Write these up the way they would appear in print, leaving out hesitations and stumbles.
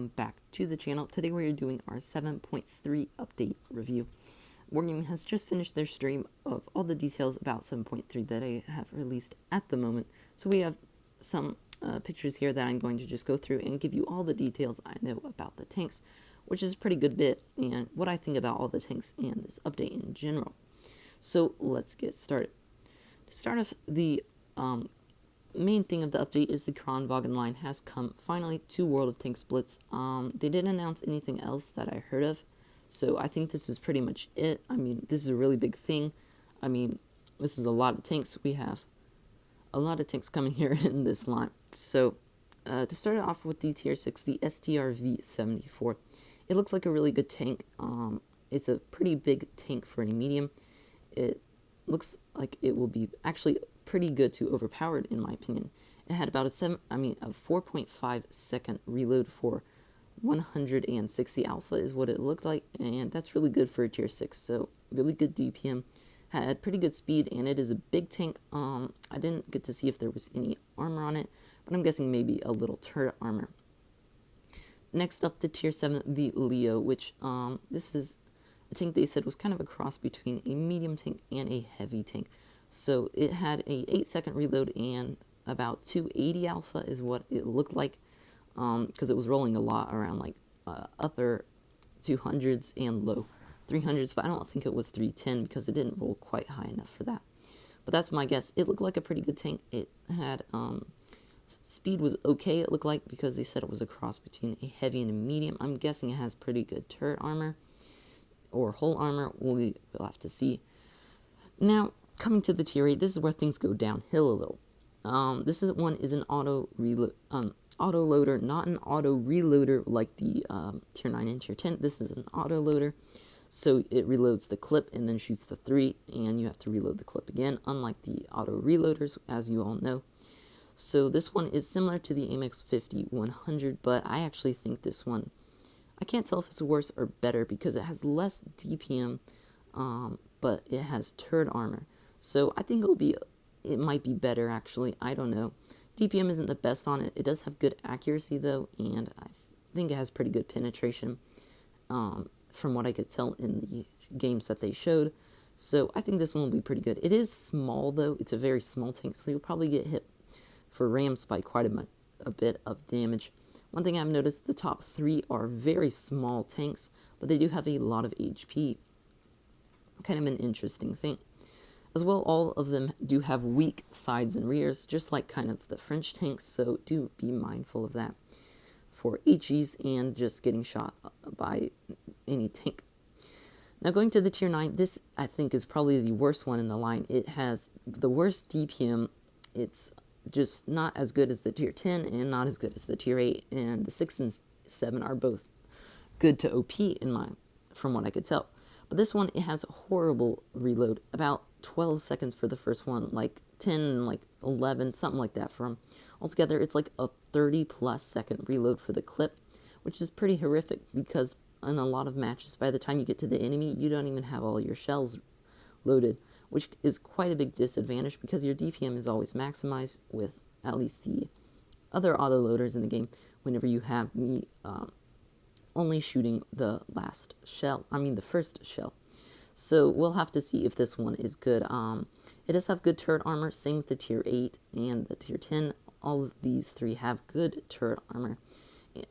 Back to the channel. Today we are doing our 7.3 update review. Wargaming has just finished their stream of all the details about 7.3 that I have released at the moment. So we have some pictures here that I'm going to just go through and give you all the details I know about the tanks, which is a pretty good bit, and what I think about all the tanks and this update in general. So let's get started. To start off, the main thing of the update is the Kron Voggin line has come finally to World of Tanks Blitz. They didn't announce anything else that I heard of, so I think this is pretty much it. I mean, this is a really big thing. I mean, this is a lot of tanks. We have a lot of tanks coming here in this line. So to start off with the tier 6, the Strv 74. It looks like a really good tank. It's a pretty big tank for a medium. It looks like it will be actually pretty good to overpowered, in my opinion. It had about a 4.5 second reload for 160 alpha is what it looked like, and that's really good for a tier 6. So really good DPM, had pretty good speed, and it is a big tank. I didn't get to see if there was any armor on it, but I'm guessing maybe a little turret armor. Next up, the tier 7, the Leo, which this is a tank they said was kind of a cross between a medium tank and a heavy tank. So it had a 8-second reload and about 280 alpha is what it looked like, because it was rolling a lot around like upper 200s and low 300s, but I don't think it was 310 because it didn't roll quite high enough for that. But that's my guess. It looked like a pretty good tank. It had speed was okay, it looked like, because they said it was a cross between a heavy and a medium. I'm guessing it has pretty good turret armor or hull armor. We'll have to see. Now, coming to the tier 8, this is where things go downhill a little. This one is an auto loader, not an auto reloader like the tier 9 and tier 10. This is an auto loader, so it reloads the clip and then shoots the 3, and you have to reload the clip again, unlike the auto reloaders, as you all know. So this one is similar to the AMX 50-100, but I actually think this one, I can't tell if it's worse or better because it has less DPM, but it has turret armor. So I think it might be better, actually. I don't know. DPM isn't the best on it. It does have good accuracy, though, and I think it has pretty good penetration, from what I could tell in the games that they showed. So I think this one will be pretty good. It is small, though. It's a very small tank, so you'll probably get hit for rams by quite a bit of damage. One thing I've noticed, the top 3 are very small tanks, but they do have a lot of HP. Kind of an interesting thing. As well, all of them do have weak sides and rears, just like kind of the French tanks, so do be mindful of that for HEs and just getting shot by any tank. Now going to the tier 9, this I think is probably the worst one in the line. It has the worst DPM. It's just not as good as the tier 10 and not as good as the tier 8, and the 6 and 7 are both good to OP from what I could tell. But this one, it has a horrible reload, about 12 seconds for the first one, like 10, like 11, something like that for them. Altogether, it's like a 30-plus second reload for the clip, which is pretty horrific because in a lot of matches, by the time you get to the enemy, you don't even have all your shells loaded, which is quite a big disadvantage because your DPM is always maximized with at least the other autoloaders in the game whenever you have me only shooting the the first shell. So we'll have to see if this one is good. It does have good turret armor, same with the tier 8 and the tier 10. All of these 3 have good turret armor,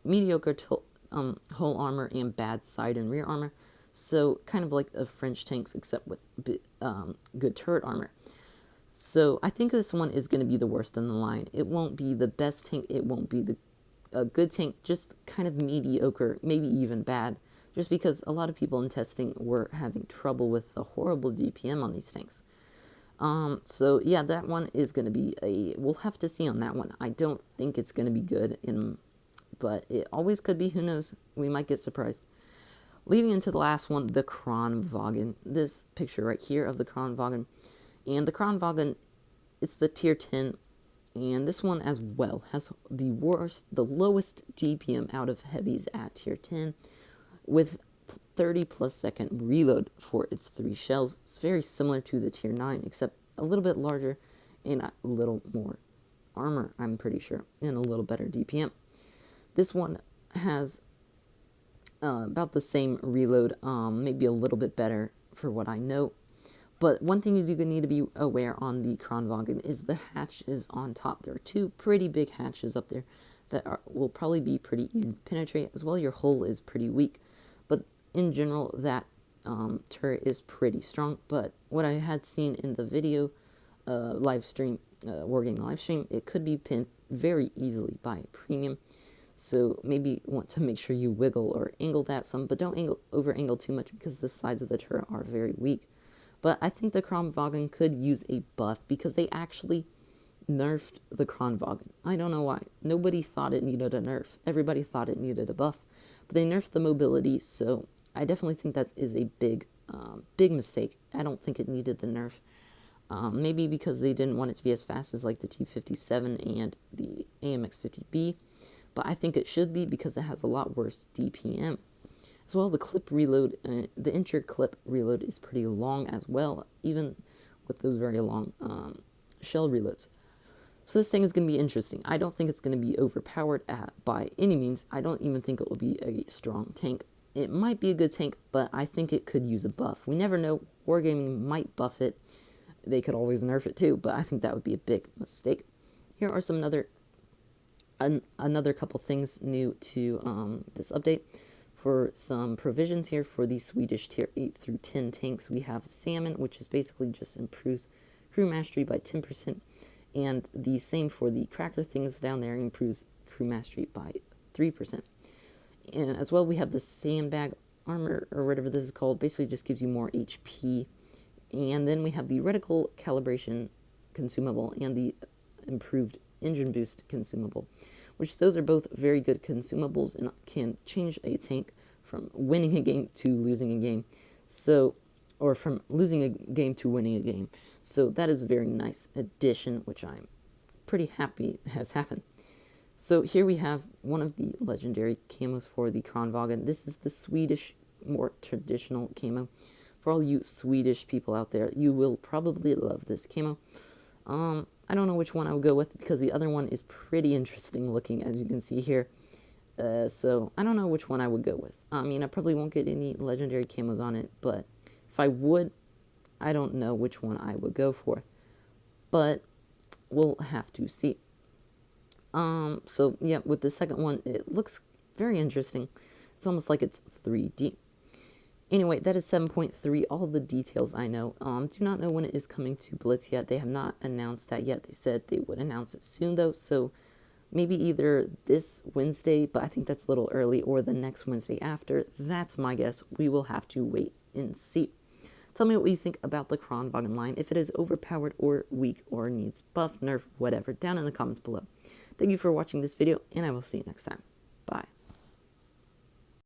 mediocre hull armor, and bad side and rear armor. So kind of like a French tanks, except with good turret armor. So I think this one is going to be the worst in the line. It won't be the best tank. It won't be a good tank, just kind of mediocre, maybe even bad, just because a lot of people in testing were having trouble with the horrible DPM on these tanks. So yeah, that one is going to be we'll have to see on that one. I don't think it's going to be good, but it always could be, who knows, we might get surprised. Leading into the last one, the Kron Voggin. This picture right here of the Kron Voggin. And the Kron Voggin, it's the tier 10, and this one as well has the lowest DPM out of heavies at tier 10, with 30-plus second reload for its 3 shells. It's very similar to the tier 9, except a little bit larger and a little more armor, I'm pretty sure, and a little better DPM. This one has about the same reload, maybe a little bit better for what I know. But one thing you do need to be aware on the Kron Voggin is the hatches on top. There are two pretty big hatches up there that will probably be pretty easy to penetrate, as well your hull is pretty weak. But in general, that turret is pretty strong. But what I had seen in the video live stream, Wargaming live stream, it could be pinned very easily by premium. So maybe want to make sure you wiggle or angle that some, but don't over angle too much because the sides of the turret are very weak. But I think the Kron Voggin could use a buff because they actually nerfed the Kron Voggin. I don't know why. Nobody thought it needed a nerf. Everybody thought it needed a buff. But they nerfed the mobility, so I definitely think that is a big mistake. I don't think it needed the nerf. Maybe because they didn't want it to be as fast as like the T57 and the AMX50B. But I think it should be because it has a lot worse DPM. As well, the clip reload, the incher clip reload is pretty long as well, even with those very long shell reloads. So this thing is going to be interesting. I don't think it's going to be overpowered by any means. I don't even think it will be a strong tank. It might be a good tank, but I think it could use a buff. We never know. Wargaming might buff it. They could always nerf it too, but I think that would be a big mistake. Here are some another couple things new to this update. For some provisions here for the Swedish tier 8 through 10 tanks, we have Salmon, which is basically just improves crew mastery by 10%, and the same for the Cracker things down there, improves crew mastery by 3%. And as well, we have the Sandbag armor, or whatever this is called, basically just gives you more HP. And then we have the Reticle calibration consumable and the improved engine boost consumable, which those are both very good consumables and can change a tank from winning a game to losing a game. So, or from losing a game to winning a game. So that is a very nice addition, which I'm pretty happy has happened. So here we have one of the legendary camos for the Kron Voggin. This is the Swedish, more traditional camo. For all you Swedish people out there, you will probably love this camo. I don't know which one I would go with because the other one is pretty interesting looking, as you can see here. So I don't know which one I would go with. I mean, I probably won't get any legendary camos on it, but if I would, I don't know which one I would go for. But we'll have to see. So yeah, with the second one, it looks very interesting. It's almost like it's 3D. Anyway, that is 7.3, all the details I know. Do not know when it is coming to Blitz yet. They have not announced that yet. They said they would announce it soon, though, so maybe either this Wednesday, but I think that's a little early, or the next Wednesday after. That's my guess. We will have to wait and see. Tell me what you think about the Kron Voggin line, if it is overpowered or weak or needs buff, nerf, whatever, down in the comments below. Thank you for watching this video, and I will see you next time.